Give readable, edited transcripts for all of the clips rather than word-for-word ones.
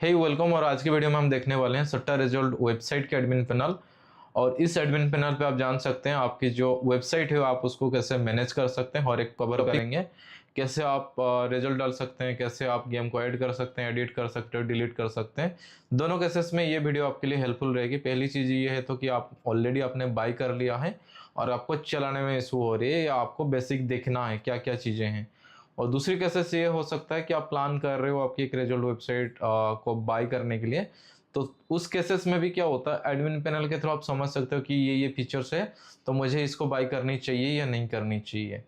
हे welcome. और आज की वीडियो में हम देखने वाले हैं सट्टा रिजल्ट वेबसाइट के एडमिन पैनल। और इस एडमिन पैनल पे आप जान सकते हैं आपकी जो वेबसाइट है आप उसको कैसे मैनेज कर सकते हैं और एक कवर करेंगे कैसे आप रिजल्ट डाल सकते हैं, कैसे आप गेम को ऐड कर सकते हैं, एडिट कर सकते हैं, डिलीट कर सकते हैं। दोनों केसेस में ये वीडियो आपके लिए हेल्पफुल रहेगी। पहली चीज़ ये है तो कि आप ऑलरेडी आपने बाई कर लिया है और आपको चलाने में इशू हो रही है या आपको बेसिक देखना है क्या क्या चीज़ें हैं। और दूसरी केसेस ये हो सकता है कि आप प्लान कर रहे हो आपकी एक रिजल्ट वेबसाइट को बाय करने के लिए। तो उस केसेस में भी क्या होता है, एडमिन पैनल के थ्रू आप समझ सकते हो कि ये फीचर्स है तो मुझे इसको बाय करनी चाहिए या नहीं करनी चाहिए।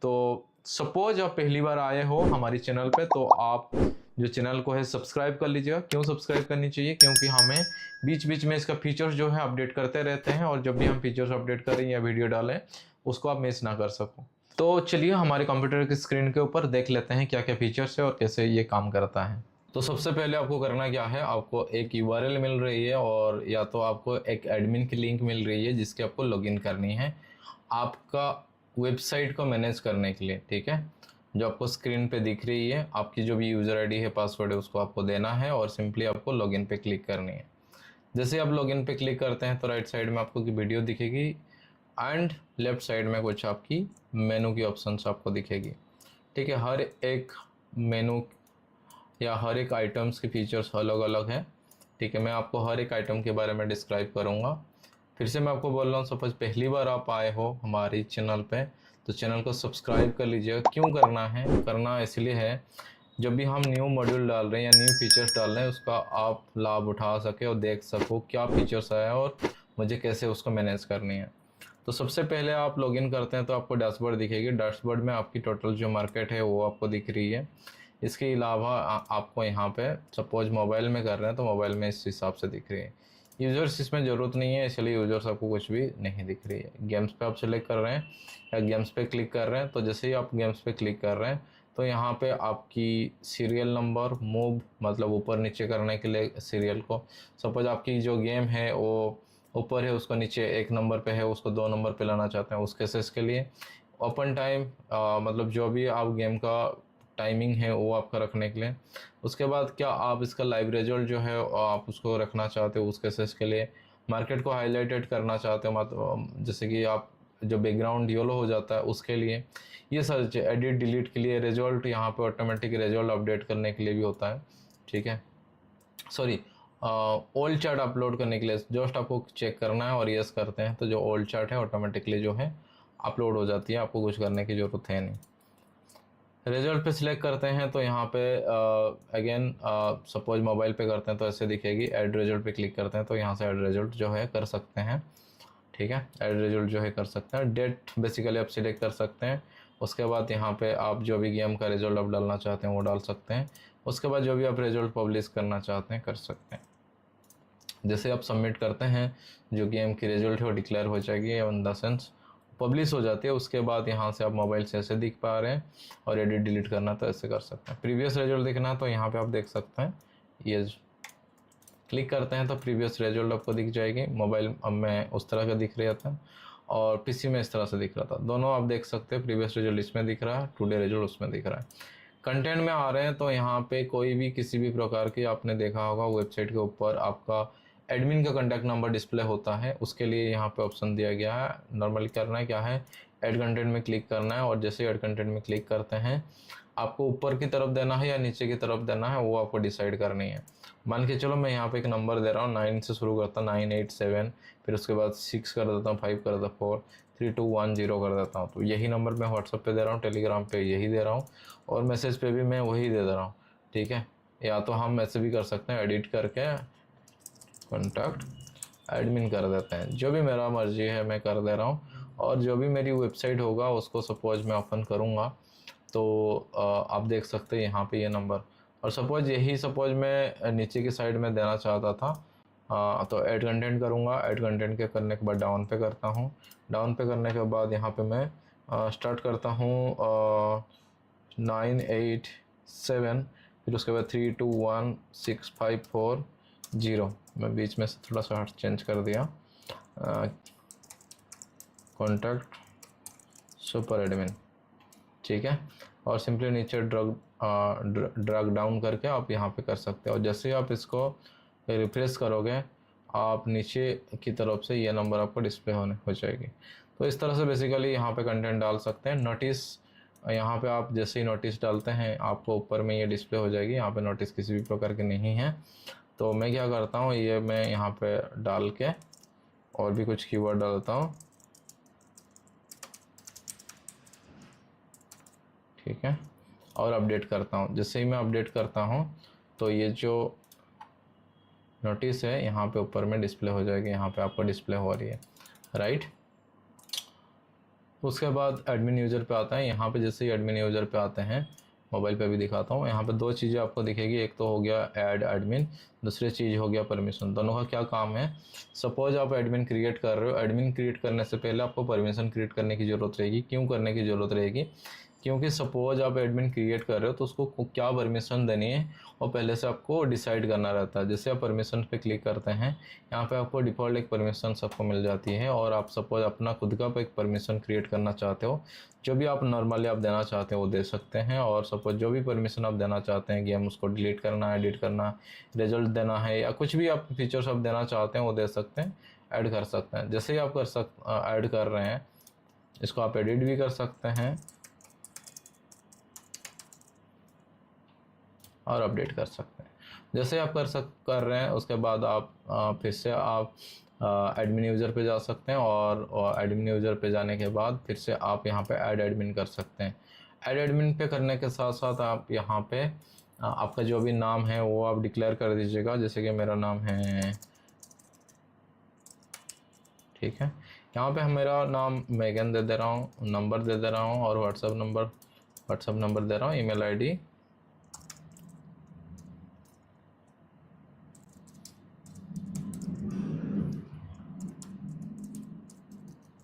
तो सपोज आप पहली बार आए हो हमारी चैनल पे तो आप जो चैनल को है सब्सक्राइब कर लीजिएगा। क्यों सब्सक्राइब करनी चाहिए? क्योंकि हमें बीच बीच में इसका फीचर्स जो है अपडेट करते रहते हैं और जब भी हम फीचर्स अपडेट करें या वीडियो डालें उसको आप मिस ना कर सको। तो चलिए हमारे कंप्यूटर की स्क्रीन के ऊपर देख लेते हैं क्या क्या फीचर्स है और कैसे ये काम करता है। तो सबसे पहले आपको करना क्या है, आपको एक यूआरएल मिल रही है और या तो आपको एक एडमिन की लिंक मिल रही है जिसकी आपको लॉगिन करनी है आपका वेबसाइट को मैनेज करने के लिए। ठीक है, जो आपको स्क्रीन पे दिख रही है आपकी जो भी यूज़र आईडी है, पासवर्ड है, उसको आपको देना है और सिंपली आपको लॉगिन पे क्लिक करनी है। जैसे आप लॉगिन पे क्लिक करते हैं तो राइट साइड में आपको की वीडियो दिखेगी एंड लेफ्ट साइड में कुछ आपकी मेनू की ऑप्शंस आपको दिखेगी। ठीक है, हर एक मेनू या हर एक आइटम्स के फीचर्स अलग अलग हैं। ठीक है, मैं आपको हर एक आइटम के बारे में डिस्क्राइब करूँगा। फिर से मैं आपको बोल रहा हूँ, सपोज पहली बार आप आए हो हमारी चैनल पे तो चैनल को सब्सक्राइब कर लीजिएगा। क्यों करना है? करना इसलिए है जब भी हम न्यू मॉड्यूल डाल रहे हैं या न्यू फीचर्स डाल रहे हैं उसका आप लाभ उठा सके और देख सको क्या फीचर्स आया और मुझे कैसे उसको मैनेज करनी है। तो सबसे पहले आप लॉगिन करते हैं तो आपको डैशबोर्ड दिखेगी। डैशबोर्ड में आपकी टोटल जो मार्केट है वो आपको दिख रही है। इसके अलावा आपको यहाँ पे सपोज मोबाइल में कर रहे हैं तो मोबाइल में इस हिसाब से दिख रही है। यूज़र्स इसमें ज़रूरत नहीं है इसलिए यूज़र्स आपको कुछ भी नहीं दिख रही है। गेम्स पे आप सेलेक्ट कर रहे हैं या गेम्स पे क्लिक कर रहे हैं तो जैसे ही आप गेम्स पे क्लिक कर रहे हैं तो यहाँ पे आपकी सीरियल नंबर मूव मतलब ऊपर नीचे करने के लिए सीरियल को, सपोज आपकी जो गेम है वो ऊपर है उसको नीचे एक नंबर पे है उसको 2 नंबर पे लाना चाहते हैं उस केसेस के लिए। ओपन टाइम मतलब जो भी आप गेम का टाइमिंग है वो आपका रखने के लिए। उसके बाद क्या आप इसका लाइव रिजल्ट जो है आप उसको रखना चाहते हो उस केसेस के लिए। मार्केट को हाईलाइटेड करना चाहते हो मतलब जैसे कि आप जो बैकग्राउंड येलो हो जाता है उसके लिए। ये सर्च एडिट डिलीट के लिए, रिजल्ट यहाँ पे ऑटोमेटिक रिजल्ट अपडेट करने के लिए भी होता है। ठीक है, सॉरी ओल्ड चार्ट अपलोड करने के लिए जस्ट आपको चेक करना है और यस करते हैं तो जो ओल्ड चार्ट है ऑटोमेटिकली जो है अपलोड हो जाती है, आपको कुछ करने की ज़रूरत है नहीं। रिजल्ट पे सिलेक्ट करते हैं तो यहाँ पे अगेन सपोज मोबाइल पे करते हैं तो ऐसे दिखेगी। ऐड रिजल्ट पे क्लिक करते हैं तो यहाँ से ऐड रिजल्ट जो है कर सकते हैं। ठीक है, ऐड रिजल्ट जो है कर सकते हैं। डेट बेसिकली आप सिलेक्ट कर सकते हैं। उसके बाद यहाँ पे आप जो भी गेम का रिजल्ट आप डालना चाहते हैं वो डाल सकते हैं। उसके बाद जो भी आप रिजल्ट पब्लिश करना चाहते हैं कर सकते हैं। जैसे आप सबमिट करते हैं जो गेम की रिजल्ट है वो डिक्लेयर हो जाएगी इन द सेंस पब्लिश हो जाती है। उसके बाद यहाँ से आप मोबाइल से ऐसे दिख पा रहे हैं और एडिट डिलीट करना तो ऐसे कर सकते हैं। प्रीवियस रिजल्ट देखना है तो यहाँ पे आप देख सकते हैं, ये क्लिक करते हैं तो प्रीवियस रिजल्ट आपको दिख जाएगी। मोबाइल अब में उस तरह का दिख रहा था और पीसी में इस तरह से दिख रहा था। दोनों आप देख सकते हैं, प्रीवियस रिजल्ट इसमें दिख रहा है, टुडे रिजल्ट उसमें दिख रहा है। कंटेंट में आ रहे हैं तो यहाँ पे कोई भी किसी भी प्रकार की आपने देखा होगा वेबसाइट के ऊपर आपका एडमिन का कॉन्टैक्ट नंबर डिस्प्ले होता है, उसके लिए यहाँ पे ऑप्शन दिया गया है। नॉर्मली करना है क्या है, ऐड कंटेंट में क्लिक करना है और जैसे ऐड कंटेंट में क्लिक करते हैं आपको ऊपर की तरफ देना है या नीचे की तरफ देना है वो आपको डिसाइड करनी है। मान के चलो मैं यहाँ पे एक नंबर दे रहा हूँ, 9 से शुरू करता हूँ, 987, फिर उसके बाद 6 कर देता हूँ, 5 कर देता हूँ, 4 3 2 1 0 कर देता हूँ। तो यही नंबर मैं व्हाट्सएप पे दे रहा हूँ, टेलीग्राम पे यही दे रहा हूँ और मैसेज पे भी मैं वही दे रहा हूँ। ठीक है, या तो हम ऐसे भी कर सकते हैं, एडिट करके कॉन्टैक्ट एडमिन कर देते हैं, जो भी मेरा मर्जी है मैं कर दे रहा हूँ। और जो भी मेरी वेबसाइट होगा उसको सपोज मैं ओपन करूँगा तो आप देख सकते हैं यहाँ पे ये नंबर। और सपोज यही सपोज मैं नीचे की साइड में देना चाहता था तो ऐड कंटेंट करूँगा। ऐड कंटेंट के करने के बाद डाउन पे करता हूँ। डाउन पे करने के बाद यहाँ पे मैं स्टार्ट करता हूँ 987, फिर उसके बाद 3 2 1 6 5 4 0। मैं बीच में से थोड़ा सा चेंज कर दिया, कॉन्टैक्ट सुपर एडमिन। ठीक है, और सिंपली नीचे ड्रग डाउन करके आप यहाँ पे कर सकते हो। और जैसे ही आप इसको रिफ्रेश करोगे आप नीचे की तरफ से ये नंबर आपको डिस्प्ले होने हो जाएगी। तो इस तरह से बेसिकली यहाँ पे कंटेंट डाल सकते हैं। नोटिस यहाँ पे आप जैसे ही नोटिस डालते हैं आपको ऊपर में ये डिस्प्ले हो जाएगी। यहाँ पे नोटिस किसी भी प्रकार के नहीं है। तो मैं क्या करता हूँ, ये मैं यहाँ पे डाल के और भी कुछ कीवर्ड डालता हूँ, ठीक है, और अपडेट करता हूँ। जैसे ही मैं अपडेट करता हूँ तो ये जो नोटिस है यहाँ पे ऊपर में डिस्प्ले हो जाएगी। यहाँ पे आपको डिस्प्ले हो रही है, राइट। उसके बाद एडमिन यूज़र पे आता है। यहाँ पे जैसे ही एडमिन यूज़र पे आते हैं, मोबाइल पे भी दिखाता हूँ। यहाँ पे दो चीज़ें आपको दिखेगी, एक तो हो गया ऐड एडमिन, दूसरी चीज़ हो गया परमिशन। दोनों का क्या काम है, सपोज आप एडमिन क्रिएट कर रहे हो, एडमिन क्रिएट करने से पहले आपको परमिशन क्रिएट करने की ज़रूरत रहेगी। क्यों करने की ज़रूरत रहेगी, क्योंकि सपोज आप एडमिन क्रिएट कर रहे हो तो उसको क्या परमिशन देनी है और पहले से आपको डिसाइड करना रहता है। जैसे आप परमिशन पे क्लिक करते हैं, यहाँ पे आपको डिफ़ॉल्ट एक परमिशन सबको मिल जाती है। और आप सपोज अपना खुद का एक परमिशन क्रिएट करना चाहते हो, जो भी आप नॉर्मली आप देना चाहते हो वो दे सकते हैं। और सपोज जो भी परमिशन आप देना चाहते हैं, गेम उसको डिलीट करना है, एडिट करना है, रिजल्ट देना है, या कुछ भी आप फीचर्स आप देना चाहते हैं वो दे सकते हैं, ऐड कर सकते हैं। जैसे ही आप ऐड कर रहे हैं, इसको आप एडिट भी कर सकते हैं और अपडेट कर सकते हैं। जैसे आप कर रहे हैं, उसके बाद आप फिर से आप एडमिन यूज़र पे जा सकते हैं। और एडमिन यूज़र पे जाने के बाद फिर से आप यहाँ पे ऐड एडमिन कर सकते हैं। ऐड एडमिन पे करने के साथ साथ आप यहाँ पे आपका जो भी नाम है वो आप डिक्लेयर कर दीजिएगा। जैसे कि मेरा नाम है, ठीक है, यहाँ पे मेरा नाम मेगन दे दे रहा हूँ, नंबर दे दे रहा हूँ और व्हाट्सअप नंबर दे रहा हूँ, ईमेल आईडी।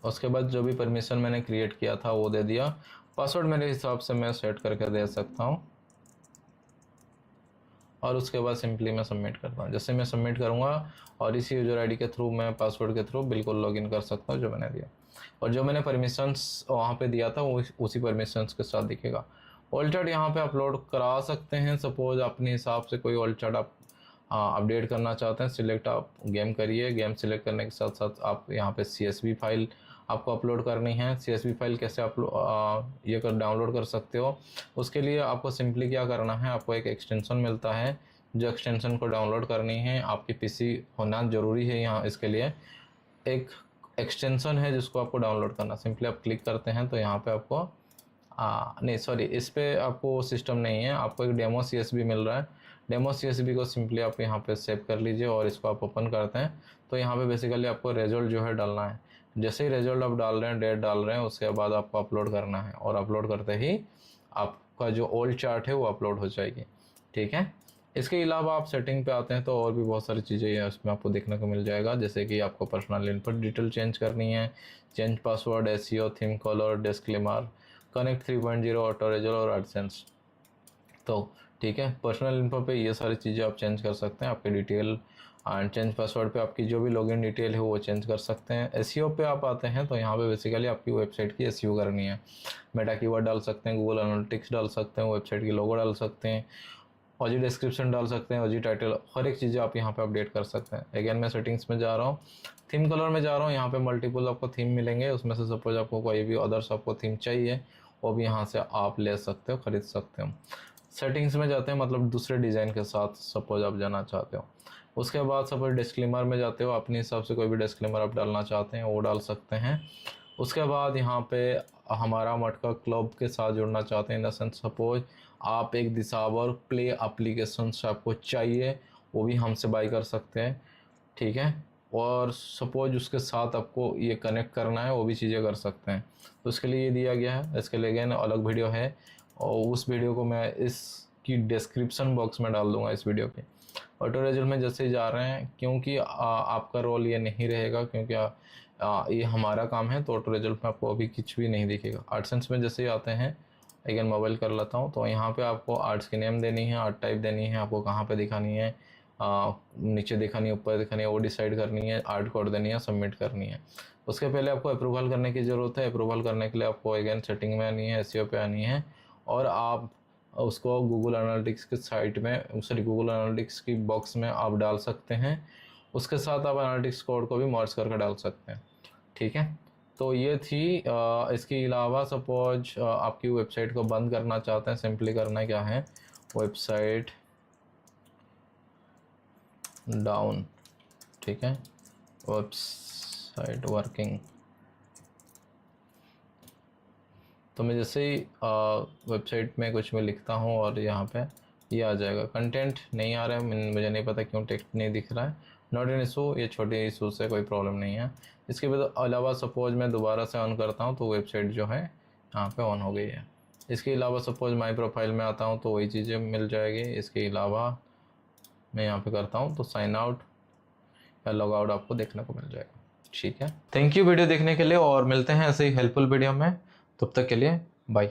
उसके बाद जो भी परमिशन मैंने क्रिएट किया था वो दे दिया। पासवर्ड मेरे हिसाब से मैं सेट करके दे सकता हूँ और उसके बाद सिंपली मैं सबमिट करता हूँ। जैसे मैं सबमिट करूँगा और इसी यूज़र आईडी के थ्रू, मैं पासवर्ड के थ्रू बिल्कुल लॉगिन कर सकता हूँ जो मैंने दिया। और जो मैंने परमिशंस वहाँ पे दिया था वो उसी परमिशंस के साथ दिखेगा। ऑल चार्ट यहाँ पे अपलोड करा सकते हैं। सपोज अपने हिसाब से कोई ऑल चार्ट आप अपडेट करना चाहते हैं, सिलेक्ट आप गेम करिए। गेम सिलेक्ट करने के साथ साथ आप यहाँ पे CSV फाइल आपको अपलोड करनी है। CSV फाइल कैसे ये डाउनलोड कर सकते हो, उसके लिए आपको सिंपली क्या करना है, आपको एक एक्सटेंशन मिलता है, जो एक्सटेंशन को डाउनलोड करनी है। आपकी PC होना ज़रूरी है। यहाँ इसके लिए एक एक्सटेंशन है जिसको आपको डाउनलोड करना। सिंपली आप क्लिक करते हैं तो यहाँ पे आपको नहीं सॉरी, इस पे आपको सिस्टम नहीं है, आपको एक डेमो CSV मिल रहा है। डेमो CSV को सिंपली आप यहाँ पे सेव कर लीजिए और इसको आप ओपन करते हैं तो यहाँ पे बेसिकली आपको रिजल्ट जो है डालना है। जैसे ही रिजल्ट आप डाल रहे हैं, डेट डाल रहे हैं, उसके बाद आपको अपलोड करना है और अपलोड करते ही आपका जो ओल्ड चार्ट है वो अपलोड हो जाएगी, ठीक है। इसके अलावा आप सेटिंग पे आते हैं तो और भी बहुत सारी चीज़ें हैं उसमें आपको देखने को मिल जाएगा। जैसे कि आपको पर्सनल इनपुट डिटेल चेंज करनी है, change password, SEO, theme colour, disclaimer, connect 3.0, auto resale और एडसेंस। तो ठीक है, पर्सनल इन्फो पे ये सारी चीज़ें आप चेंज कर सकते हैं। आपके डिटेल एंड चेंज पासवर्ड पे आपकी जो भी लॉगिन डिटेल है वो चेंज कर सकते हैं। SEO पे आप आते हैं तो यहाँ पे बेसिकली आपकी वेबसाइट की SEO करनी है। मेटा कीवर्ड डाल सकते हैं, गूगल एनालिटिक्स डाल सकते हैं, वेबसाइट की लोगो डाल सकते हैं, OG डिस्क्रिप्शन डाल सकते हैं, OG टाइटल, हर एक चीज़ें आप यहाँ पे अपडेट कर सकते हैं। अगेन मैं सेटिंग्स में जा रहा हूँ, थीम कलर में जा रहा हूँ। यहाँ पे मल्टीपल आपको थीम मिलेंगे, उसमें से सपोज आपको कोई भी अदर्स आपको थीम चाहिए वो भी यहाँ से आप ले सकते हो, ख़रीद सकते हो। सेटिंग्स में जाते हैं, मतलब दूसरे डिज़ाइन के साथ सपोज आप जाना चाहते हो। उसके बाद सपोज डिस्क्लेमर में जाते हो, अपने हिसाब से कोई भी डिस्क्लेमर आप डालना चाहते हैं वो डाल सकते हैं। उसके बाद यहाँ पे हमारा मटका क्लब के साथ जुड़ना चाहते हैं, इन द सेंस सपोज आप एक दिसावर प्ले एप्लीकेशन से आपको चाहिए, वो भी हमसे बाई कर सकते हैं, ठीक है। और सपोज उसके साथ आपको ये कनेक्ट करना है, वो भी चीज़ें कर सकते हैं। तो उसके लिए ये दिया गया है। इसके लिए अगेन अलग वीडियो है और उस वीडियो को मैं इसकी डिस्क्रिप्शन बॉक्स में डाल दूंगा इस वीडियो के। ऑटो रेजल्ट में जैसे ही जा रहे हैं, क्योंकि आपका रोल ये नहीं रहेगा, क्योंकि ये हमारा काम है, तो ऑटो रिजल्ट में आपको अभी कुछ भी नहीं दिखेगा। एडसेंस में जैसे ही आते हैं, अगेन मोबाइल कर लेता हूँ, तो यहाँ पे आपको आर्ट्स की नेम देनी है, आर्ट टाइप देनी है, आपको कहाँ पे दिखानी है, नीचे दिखानी है, ऊपर दिखानी है, वो डिसाइड करनी है, आर्ट कोड देनी है, सबमिट करनी है। उसके पहले आपको अप्रूवल करने की ज़रूरत है। अप्रूवल करने के लिए आपको अगेन सेटिंग में आनी है, SEO पे आनी है और आप उसको गूगल एनालिटिक्स की साइट में, सॉरी गूगल एनालिटिक्स की बॉक्स में आप डाल सकते हैं। उसके साथ आप एनालिटिक्स कोड को भी मर्ज करके डाल सकते हैं। ठीक है, तो ये थी। इसके अलावा सपोज आपकी वेबसाइट को बंद करना चाहते हैं, सिंपली करना क्या है, वेबसाइट डाउन। ठीक है, वेबसाइट वर्किंग। तो मैं जैसे ही वेबसाइट में कुछ मैं लिखता हूँ और यहाँ पे ये आ जाएगा। कंटेंट नहीं आ रहा है, मुझे नहीं पता क्यों टेक्स्ट नहीं दिख रहा है। नॉट एन इशू, ये छोटे इशू से कोई प्रॉब्लम नहीं है। इसके बाद अलावा सपोज मैं दोबारा से ऑन करता हूँ तो वेबसाइट जो है यहाँ पे ऑन हो गई है। इसके अलावा सपोज माई प्रोफाइल में आता हूँ तो वही चीज़ें मिल जाएगी। इसके अलावा मैं यहाँ पे करता हूँ तो साइन आउट या लॉग आउट आपको देखने को मिल जाएगा। ठीक है, थैंक यू वीडियो देखने के लिए और मिलते हैं ऐसे ही हेल्पफुल वीडियो में। तब तक के लिए बाय।